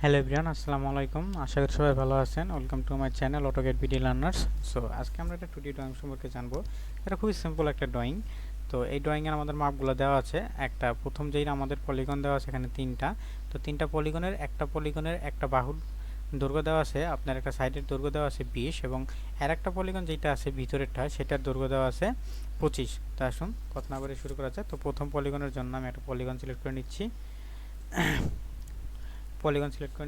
Hello everyone, আসসালামু আলাইকুম। আশা করি সবাই ভালো আছেন। Welcome to my channel AutoCAD BD learners. So আজকে আমরা একটা 2D ড্রয়িং সম্পর্কে জানবো। এটা খুবই সিম্পল একটা ড্রয়িং। তো এই ড্রয়িংয়ের আমাদের মাপগুলো দেওয়া আছে। একটা প্রথম যেই আমাদের পলিগন দেওয়া আছে এখানে তিনটা। তো তিনটা পলিগনের একটা বাহুর দৈর্ঘ্য দেওয়া আছে, আপনার একটা সাইডের দৈর্ঘ্য দেওয়া আছে 20 এবং আর একটা পলিগন যেটা আছে ভিতরেরটা সেটার দৈর্ঘ্য দেওয়া আছে 25। তো আসুন কথা না বলে শুরু করা যায়। তো প্রথম পলিগনের জন্য আমি একটা পলিগন সিলেক্ট করে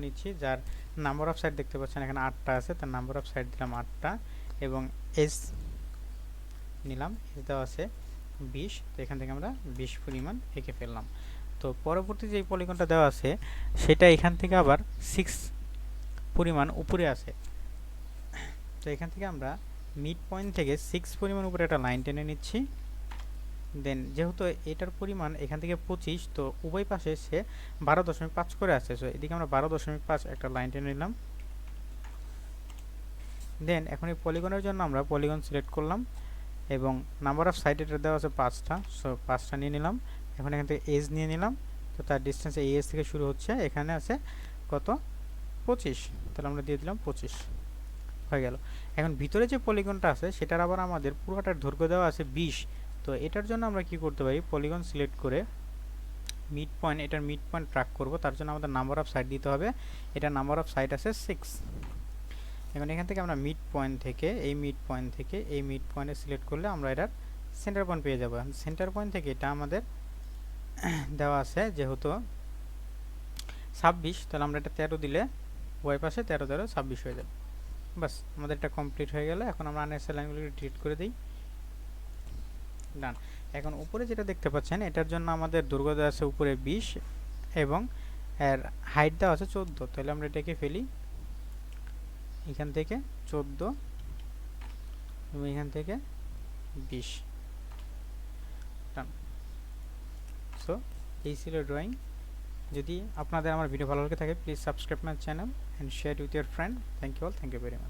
নিচ্ছি। যার নাম্বার অফ সাইড দেখতে পাচ্ছেন এখানে 8টা আছে, তার নাম্বার অফ সাইড দিলাম 8টা এবং এজ নিলাম, এজ দেওয়া আছে 20। তো এখান থেকে আমরা 20 পরিমাণ এঁকে ফেললাম। তো পরবর্তী যে পলিগনটা দেওয়া আছে সেটা এখান থেকে আবার 6 পরিমাণ উপরে আছে। তো এখান থেকে আমরা মিড পয়েন্ট থেকে 6 পরিমাণ উপরে একটা লাইন টেনে নিচ্ছি। দেন যেহেতু এটার পরিমাণ এখান থেকে 25, তো উভয় পাশে সে 12.5 করে আছে। সো এদিকে আমরা 12.5 একটা লাইন টেনে নিলাম। দেন এখন এই পলিগনের জন্য আমরা পলিগন সিলেক্ট করলাম এবং নাম্বার অফ সাইড এটা দেওয়া আছে 5টা। সো 5টা নিয়ে নিলাম। এখন এখান থেকে এজ নিয়ে নিলাম। তো তার ডিস্টেন্স এই এজ থেকে শুরু হচ্ছে, এখানে আছে কত 25, তাহলে আমরা দিয়ে দিলাম 25 হয়ে গেল। এখন ভিতরে যে পলিগনটা আছে সেটার আবার আমাদের পুরোটার দৈর্ঘ্য দেওয়া আছে 20। তো এটার জন্য আমরা কি করতে পারি, পলিগন সিলেক্ট করে এটার মিড পয়েন্ট ট্র্যাক করব। তার জন্য আমাদের নাম্বার অফ সাইড দিতে হবে। এটা নাম্বার অফ সাইড আছে 6। এখন এখান থেকে আমরা মিড পয়েন্ট থেকে এই মিড পয়েন্টে সিলেক্ট করলে আমরা এটার সেন্টার পয়েন্ট পেয়ে যাব। সেন্টার পয়েন্ট থেকে এটা আমাদের দেওয়া আছে যেহেতু 26, তাহলে আমরা এটা 13 দিলে ওয়াই পাশে 13 13 26 হয়ে যাবে। বাস, আমাদের এটা কমপ্লিট হয়ে গেল। এখন আমরা আননেসেসারি লাইনগুলোকে ডিলিট করে দিই। ডান। এখন উপরে যেটা দেখতে পাচ্ছেন এটার জন্য আমাদের দৈর্ঘ্য দেওয়া আছে উপরে 20 এবং এর হাইট দেওয়া আছে 14। তাহলে আমরা এটাকে ফেলি, এখান থেকে 14 এবং এখান থেকে 20। ডান। সো এই ছিল ড্রয়িং। যদি আপনাদের আমার ভিডিও ভালো লেগে থাকে please subscribe my channel and share with your friend. Thank you all, thank you very much.